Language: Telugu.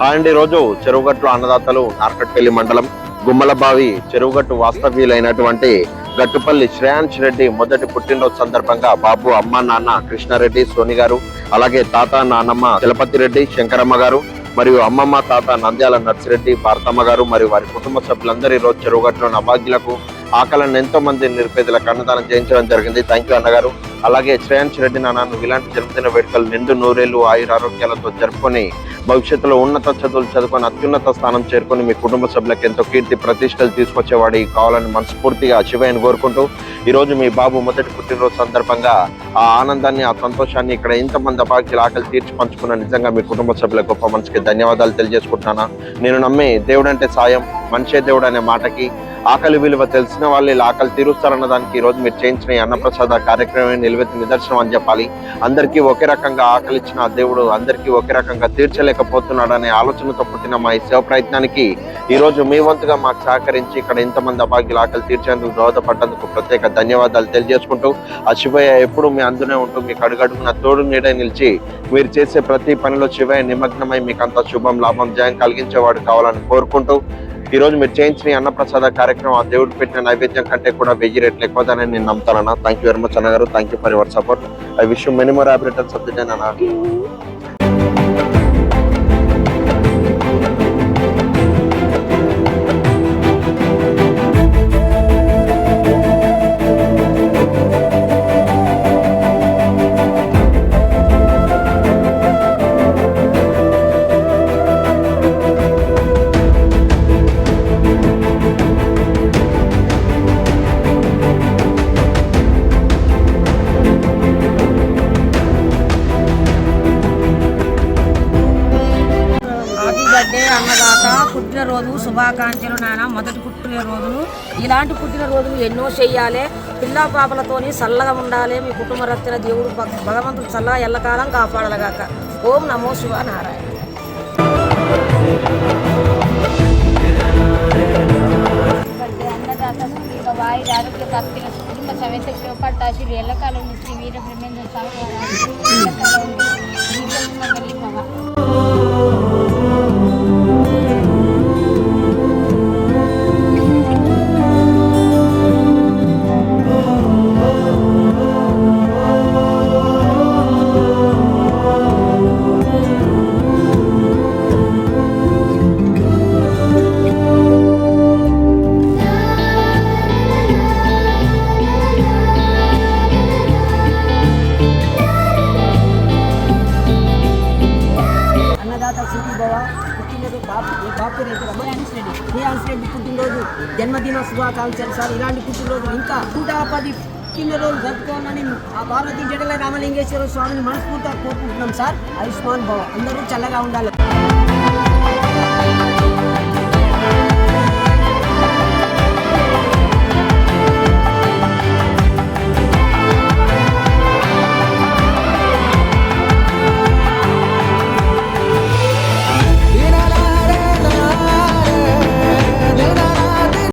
అండ్ ఈ రోజు చెరువుగట్టు అన్నదాతలు నార్కట్పల్లి మండలం గుమ్మలబావి చెరువుగట్టు వాస్తవ్యులైనటువంటి గట్టుపల్లి శ్రేయాంశ్ రెడ్డి మొదటి పుట్టినరోజు సందర్భంగా బాబు అమ్మ నాన్న కృష్ణారెడ్డి సోని గారు, అలాగే తాత నాన్నమ్మ చలపతి రెడ్డి శంకరమ్మ గారు మరియు అమ్మమ్మ తాత నంద్యాల నర్సిరెడ్డి భారతమ్మ గారు మరియు వారి కుటుంబ సభ్యులందరూ ఈ రోజు చెరువుగట్టులోని అభాగ్యులకు ఆకలిని ఎంతో మంది నిరుపేదలకు అన్నదానం చేయించడం జరిగింది. థ్యాంక్ యూ అన్నగారు. అలాగే శ్రేయాంశ్ రెడ్డి నాన్న నువ్వు ఇలాంటి జన్మదిన వేడుకలు నిండు నూరేళ్లు ఆయురారోగ్యాలతో జరుపుకొని భవిష్యత్తులో ఉన్నత చదువులు చదువుకొని అత్యున్నత స్థానం చేరుకొని మీ కుటుంబ సభ్యులకు ఎంతో కీర్తి ప్రతిష్టలు తీసుకొచ్చేవాడి కావాలని మనస్ఫూర్తిగా శివయ్యను కోరుకుంటూ ఈ రోజు మీ బాబు మొదటి పుట్టినరోజు సందర్భంగా ఆ ఆనందాన్ని ఆ సంతోషాన్ని ఇక్కడ ఇంతమంది అభాగ్యుల ఆకలి తీర్చి పంచుకున్న నిజంగా మీ కుటుంబ సభ్యుల గొప్ప మనసుకి ధన్యవాదాలు తెలియజేసుకుంటున్నాను. నేను నమ్మి దేవుడు అంటే సాయం, మనిషే దేవుడు అనే మాటకి ఆకలి విలువ తెలిసిన వాళ్ళు ఇలా ఆకలి తీరుస్తారన్న దానికి ఈ రోజు మీరు చేయించిన ఈ అన్నప్రసాద కార్యక్రమం నిలబెత్తి నిదర్శనం అని చెప్పాలి. అందరికీ ఒకే రకంగా ఆకలి ఇచ్చిన దేవుడు అందరికీ ఒకే రకంగా తీర్చలేకపోతున్నాడు అనే ఆలోచనతో పుట్టిన మా ఈ సేవ ప్రయత్నానికి ఈ రోజు మీ వంతుగా మాకు సహకరించి ఇక్కడ ఇంతమంది అభాగ్యుల ఆకలి తీర్చేందుకు దోహదపడ్డందుకు ప్రత్యేక ధన్యవాదాలు తెలియజేసుకుంటూ ఆ శివయ్య ఎప్పుడు మీ అందునే ఉంటూ మీకు అడుగడుగున తోడు నీడ నిలిచి మీరు చేసే ప్రతి పనిలో శివయ్య నిమగ్నమై మీకు అంత శుభం లాభం జయం కలిగించేవాడు కావాలని కోరుకుంటూ ఈ రోజు మీరు చేయించిన అన్నప్రసాద కార్యక్రమం ఆ దేవుడు పెట్టిన నైవేద్యం కంటే కూడా 1000 రెట్లు ఎక్కువదని నేను నమ్ముతానన్నా. థ్యాంక్ యూ వెరీ మచ్ అన్న గారు. Thank you for your support. I wish you many more happy returns of the day అన్న. అన్నదాత పుట్టినరోజు శుభాకాంక్షలు నాయన. మొదటి పుట్టినరోజులు ఇలాంటి పుట్టినరోజులు ఎన్నో చెయ్యాలి. పిల్లా పాపలతోని చల్లగా ఉండాలి. మీ కుటుంబ రక్షణ దేవుడు భగవంతుడు చల్లగా ఎల్లకాలం కాపాడలగాక. ఓం నమో శివ నారాయణ. అన్నదాత సుఖీభవ వారి ఆరోగ్య ప్రాప్తిగా కుటుంబ సమేత శివపట్టాశులు ఎల్లకాలం శ్రీ వీర బ్రహ్మేంద్ర స్వామి పుట్టినరోజు జన్మదిన శుభాకాంక్షలు సార్. ఇలాంటి పుట్టినరోజు ఇంకా 110 పుట్టినరోజు జరుపుకోవాలని ఆ పార్వతీ జడల రామలింగేశ్వర స్వామిని మనస్ఫూర్తిగా కోరుకుంటున్నాం సార్. ఆయుష్మాన్ భవ, అందరూ చల్లగా ఉండాలి.